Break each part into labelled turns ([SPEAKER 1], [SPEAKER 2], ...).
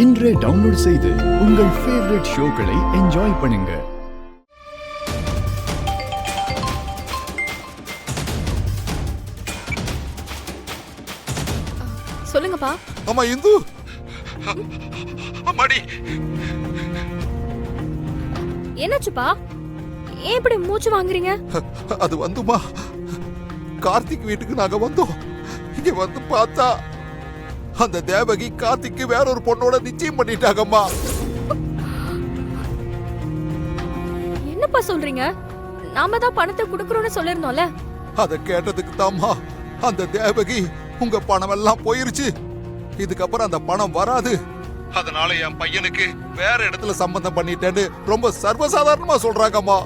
[SPEAKER 1] இன்றே டவுன்லோட் செய்து உங்கள் ஃபேவரட் ஷோக்களை என்ஜாய் பண்ணுங்க.
[SPEAKER 2] சொல்லுங்கப்பா.
[SPEAKER 3] அம்மா இந்து, அம்மாடி.
[SPEAKER 2] என்னாச்சுப்பா? ஏன் இப்படி மூச்சு வாங்குறீங்க?
[SPEAKER 3] அது வந்துமா, கார்த்திக் வீட்டுக்கு நாங்க வந்தோம். இங்க வந்து பார்த்தா அந்த தேவகி கார்த்திக்கு வேற ஒரு பொண்ணோட நிச்சயம் பண்ணிட்டாங்கம்மா.
[SPEAKER 2] என்னப்பா சொல்றீங்க? நாம தான் பணத்தை குடுக்கறோம்னு சொல்லிருந்தோம்ல.
[SPEAKER 3] அத கேட்டதுக்கு தாம்மா அந்த தேவகி உங்க பணம் எல்லாம் போயிருச்சு, இதுக்கப்புறம் அந்த பணம் வராது, அதனால என் பையனுக்கு வேற இடத்துல சம்பந்தம் பண்ணிட்டேன்னு ரொம்ப சர்வசாதாரணமா சொல்றாங்கம்மா.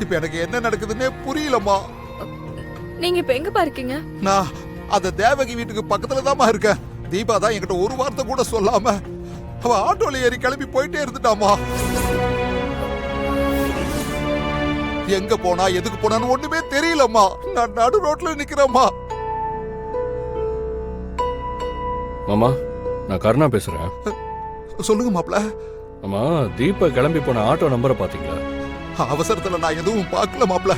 [SPEAKER 3] இப்ப எனக்கு என்ன நடக்குதுன்னே புரியலம்மா.
[SPEAKER 2] நீங்க இப்ப எங்கப்பா இருக்கீங்க?
[SPEAKER 3] நான் அந்த தேவகி வீட்டுக்கு பக்கத்துல தாமா இருக்கேன். தீபா தான் என்கிட்ட ஒரு வார்த்தை கூட சொல்லாம அவ ஆட்டோல ஏறி கிளம்பி போயிட்டே இருந்துட்டாமா. எங்க போனா எதுக்கு போனான்னு ஒண்ணுமே தெரியலம்மா. நான் நடு ரோட்ல நிக்கிறேம்மா.
[SPEAKER 4] மாமா, நான் கருணா பேசுறேன்.
[SPEAKER 3] சொல்லுங்க மாப்ள.
[SPEAKER 4] ஆமா, தீபா கிளம்பி போன ஆட்டோ நம்பரை பாத்தீங்களா?
[SPEAKER 3] அவசரத்துல நான் எதுவும் பார்க்கல மாப்ள.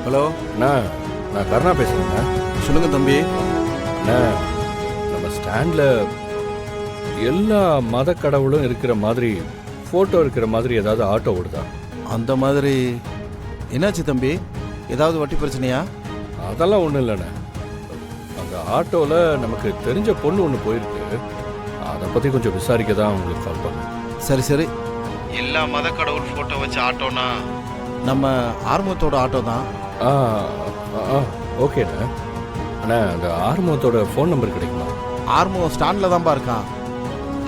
[SPEAKER 5] ஹலோ
[SPEAKER 4] அண்ணா, நான் கருணா பேசுறேன்.
[SPEAKER 5] சொல்லுங்க தம்பி.
[SPEAKER 4] அண்ணா, நம்ம ஸ்டாண்ட்ல எல்லா மத கடவுளும் இருக்கிற மாதிரி போட்டோ இருக்கிற மாதிரி ஏதாவது ஆட்டோ ஓடுதா?
[SPEAKER 5] அந்த மாதிரி என்னாச்சு தம்பி? ஏதாவது வட்டி பிரச்சனையா?
[SPEAKER 4] அதெல்லாம் ஒன்றும் இல்லைண்ணே. அந்த ஆட்டோவில் நமக்கு தெரிஞ்ச பொண்ணு ஒன்று போயிருக்கு. அதை பற்றி கொஞ்சம் விசாரிக்க தான் உங்களுக்கு கால் பண்ணேன்.
[SPEAKER 5] சரி சரி. எல்லா மத கடவுள் ஃபோட்டோ வச்ச ஆட்டோனா நம்ம ஆர்மத்தோட ஆட்டோ தான்.
[SPEAKER 4] ஓகேண்ணே. அண்ணா, அந்த ஆர்மத்தோட ஃபோன் நம்பர் கிடைக்குமா?
[SPEAKER 5] ஆர்மோ ஸ்டாண்டில் தான்ப்பா இருக்கான்,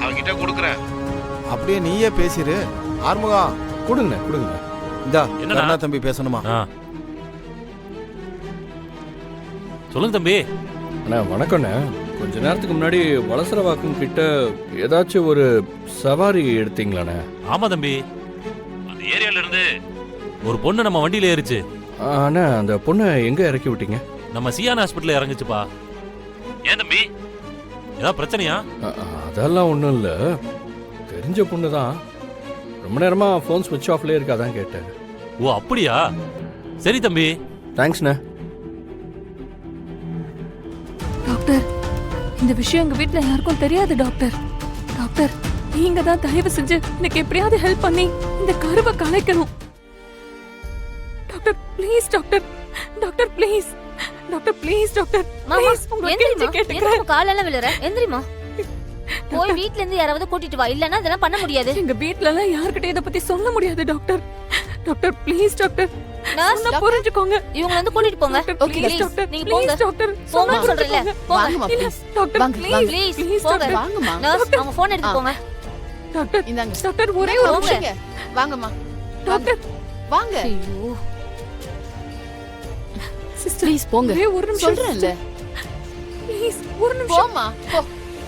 [SPEAKER 5] அவன்கிட்ட கொடுக்குறேன். அப்படியே நீயே பேசிடு. ஆர்முகா
[SPEAKER 4] கொடுங்க கொடுங்க.
[SPEAKER 5] இந்தா என்ன தம்பி பேசணுமா?
[SPEAKER 6] சொல்லுங்க தம்பி.
[SPEAKER 4] அண்ணா வணக்கண்ணே. கொஞ்ச நேரத்துக்கு முன்னாடி வலசரவாக்கம் கிட்ட ஏதாச்சும் ஒரு சவாரி எடுத்தீங்களாண்ணே?
[SPEAKER 6] ஆமா தம்பி, அந்த ஏரியால இருந்து ஒரு பொண்ணு நம்ம வண்டியில ஏறிச்சு.
[SPEAKER 4] அண்ணா, அந்த பொண்ணை எங்க இறக்கி விட்டீங்க?
[SPEAKER 6] நம்ம சியான் ஹாஸ்பிட்டல்ல இறங்குச்சுப்பா. ஏன் தம்பி, ஏதாவது பிரச்சனையா?
[SPEAKER 4] அதெல்லாம் ஒன்றும் இல்லை, தெரிஞ்ச பொண்ணு தான். ரொம்ப நேரமா ஃபோன் ஸ்விட்ச் ஆஃப்லேயே இருக்காதான் கேட்டேன்.
[SPEAKER 6] ஓ அப்படியா? சரி தம்பி,
[SPEAKER 4] தேங்க்ஸ்ண்ணே.
[SPEAKER 2] டாக்டர், இந்த விஷயம் எங்க வீட்ல யாருக்கும் தெரியாது டாக்டர். டாக்டர், நீங்க தான் தயவு செஞ்சு எனக்கு எப்படியாவது ஹெல்ப் பண்ணி இந்த கருவை கலைக்கணும். Doctor please doctor. Doctor please. Doctor please doctor. Please உங்க கெஞ்சி கேட்டுக்கிறேன்.
[SPEAKER 7] காலெல்லாம் விழுற. எந்திரிமா. போய் வீட்ல இருந்து யாராவது கூட்டிட்டு வா, இல்லனா இதெல்லாம் பண்ண முடியாது.
[SPEAKER 2] எங்க வீட்ல எல்லாம் யார்கிட்ட இத பத்தி சொல்ல முடியாது டாக்டர். Doctor please doctor. நான் புரிஞ்சுக்கோங்க.
[SPEAKER 7] இவங்க வந்து கூட்டிட்டு போங்க.
[SPEAKER 2] Okay doctor.
[SPEAKER 7] நீங்க போங்க
[SPEAKER 2] டாக்டர்.
[SPEAKER 7] போங்க சொல்றேன்ல.
[SPEAKER 2] வாங்கம்மா ப்ளீஸ். டாக்டர்
[SPEAKER 7] ப்ளீஸ் போங்க.
[SPEAKER 2] வாங்கம்மா.
[SPEAKER 7] நர்ஸ் அவங்க ஃபோன் எடுத்து போங்க.
[SPEAKER 2] டாக்டர் இந்தாங்க. டாக்டர் ஒரே ஒரு நிமிஷம்.
[SPEAKER 8] வாங்கம்மா.
[SPEAKER 2] டாக்டர்
[SPEAKER 8] வாங்க.
[SPEAKER 7] ஐயோ
[SPEAKER 2] சிஸ்டர்
[SPEAKER 8] ப்ளீஸ் போங்க.
[SPEAKER 2] ஒரே ஒரு நிமிஷம்
[SPEAKER 8] சொல்றேன்ல.
[SPEAKER 2] ப்ளீஸ் ஒரு நிமிஷம்.
[SPEAKER 8] போம்மா போ.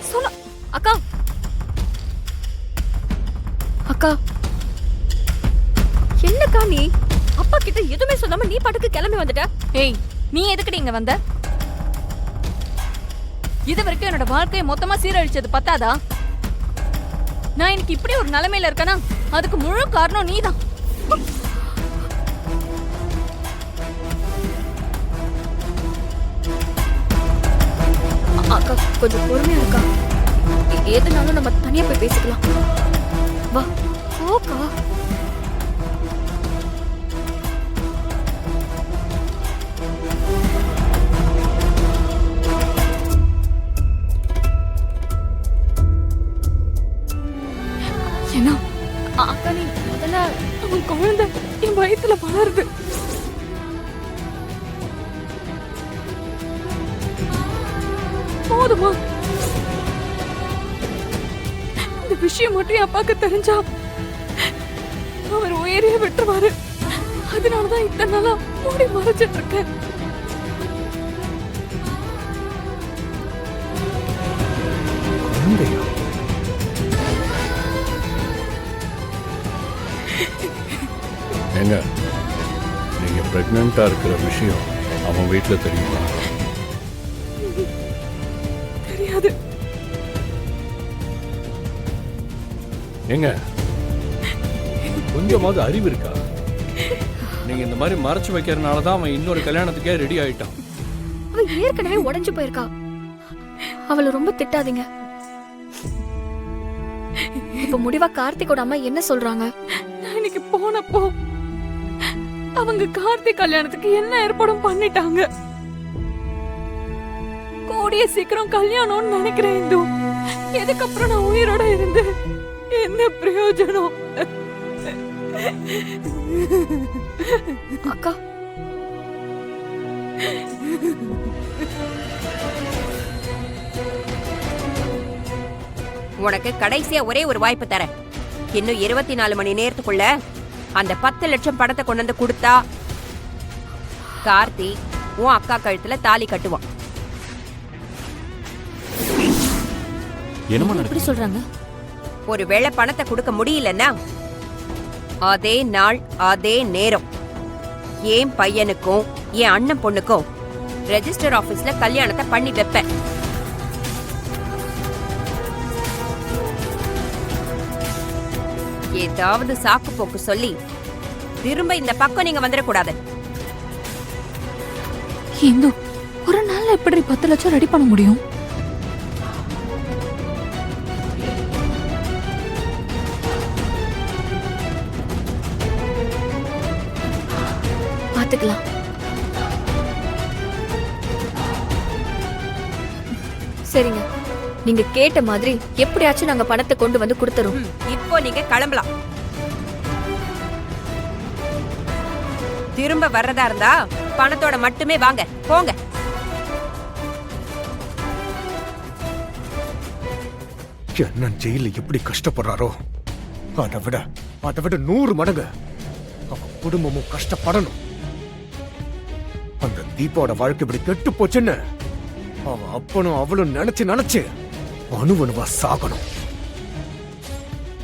[SPEAKER 2] சொல்ல. அக்கா அக்கா என்னக்கா நீ அப்பா கிட்ட எதுவுமே சொல்லாம நீ பாட்டுக்கு கிளம்பி வந்துட்ட? ஏய், நீ எதுக்கு இங்க வந்த? இது வரைக்கும் என்னோட வாழ்க்கையை மொத்தமா சீரழிச்சது பத்தாதா? நான் இன்னைக்கு இப்படி ஒரு நிலைமையில இருக்கேனா அதுக்கு முழு காரணம் நீதான். அக்கா கொஞ்சம் பொறுமையா இருக்கா. எதுனாலும் நம்ம தனியா போய் பேசிக்கலாம். வா போக்கா. என்ன அக்கா, நீ முதல்ல உன் குழந்தை என் வயித்துல வளருது. போதுமா? இந்த விஷயம் மட்டும் அப்பாக்கு தெரிஞ்சா அவர் உயிரையே விட்டுருவாரு. அதனாலதான் இத்தனை நாளா மூடி மறைச்சிட்டு இருக்கேன்.
[SPEAKER 4] குழந்தையா? பிரெக்னண்டா இருக்கிற விஷயம் அவன் வீட்டில் தெரியுமா?
[SPEAKER 2] தெரியாது.
[SPEAKER 4] ஏங்க, கொஞ்சமாவது அறிவு இருக்கா? நீங்க இந்த மாதிரி மறைச்சு வைக்கிறதுனால தான் அவன் இன்னொரு கல்யாணத்துக்கே ரெடி ஆயிட்டான்.
[SPEAKER 8] அவ ஏற்கனவே உடைஞ்சு போயிருக்கா. அவளை ரொம்ப திட்டாதீங்க. இப்ப முடிவா கார்த்திகோட அம்மா என்ன சொல்றாங்க?
[SPEAKER 2] நான் இன்னைக்கு போனப்போ அவங்க கார்த்திக் கல்யாணத்துக்கு என்ன ஏற்பாடும் பண்ணிட்டாங்க. கூடிய சீக்கிரம் கல்யாணம்னு நினைக்கிறேன். இந்து, எதுக்கப்புறம் நான் உயிரோட இருந்து என்ன பிரயோஜனம்?
[SPEAKER 8] அக்கா,
[SPEAKER 9] உனக்கு கடைசியா ஒரே ஒரு வாய்ப்பு தரேன். இன்னும் 24 மணி நேரத்துக்குள்ள அந்த 10 லட்சம் பணத்தை கொண்டு வந்து கொடுத்தா கார்த்தி உன் அக்கா கழுத்துல தாலி கட்டுவான்.
[SPEAKER 5] என்னமா
[SPEAKER 7] எப்படி சொல்றாங்க?
[SPEAKER 9] ஒருவேளை பணத்தை கொடுக்க முடியலன்னா அதே நாள் அதே நேரம் என் பையனுக்கும் என் அண்ணன் பொண்ணுக்கும் ரெஜிஸ்டர் ஆபீஸ்ல கல்யாணத்தை பண்ணி வைப்பேன். ஏதாவது சாக்கு போக்கு சொல்லி திரும்ப இந்த பக்கம் நீங்க வந்துடக்கூடாது.
[SPEAKER 2] இந்து, ஒரு நாள்ல எப்படி 10 லட்சம் ரெடி பண்ண முடியும்?
[SPEAKER 8] பாத்துக்கலாம். சரிங்க, நீங்க கேட்ட மாதிரி எப்படியாச்சும் நாங்க பணத்தை கொண்டு வந்து கொடுத்துறோம்.
[SPEAKER 9] இப்போ நீங்க கிளம்பலாம். திரும்ப வர்றதா இருந்தா பணத்தோட மட்டுமே வாங்க, போங்க.
[SPEAKER 10] என்ன ஜெயில எப்படி கஷ்டப்படுறாரோ அதை விட 100 மடங்கு அவன் குடும்பமும் கஷ்டப்படணும். அந்த தீபாவோட வாழ்க்கை இப்படி கெட்டு போச்சுன்னு அவன் அப்பனும் அவளும் நினைச்சு அணுவணுவா சாகணும்.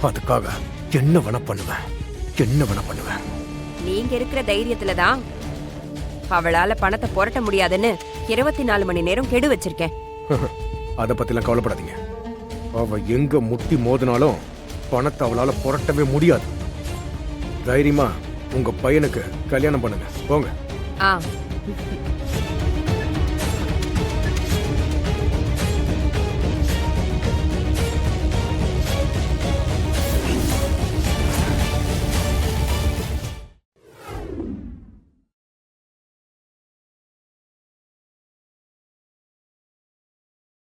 [SPEAKER 10] அதுக்காக என்ன வேணா பண்ணுவேன்.
[SPEAKER 9] நீங்க இருக்கிற தைரியத்துல தான் அவளால பணத்தை புரட்ட முடியாதுன்னு 24 மணி நேரம் கெடு வச்சிருக்கேன்.
[SPEAKER 10] அதை பத்திலாம் கவலைப்படாதீங்க. அவ எங்க முட்டி மோதினாலும் பணத்தை அவளால புரட்டவே முடியாது. தைரியமா உங்க பையனுக்கு கல்யாணம் பண்ணுங்க, போங்க.
[SPEAKER 9] ஆ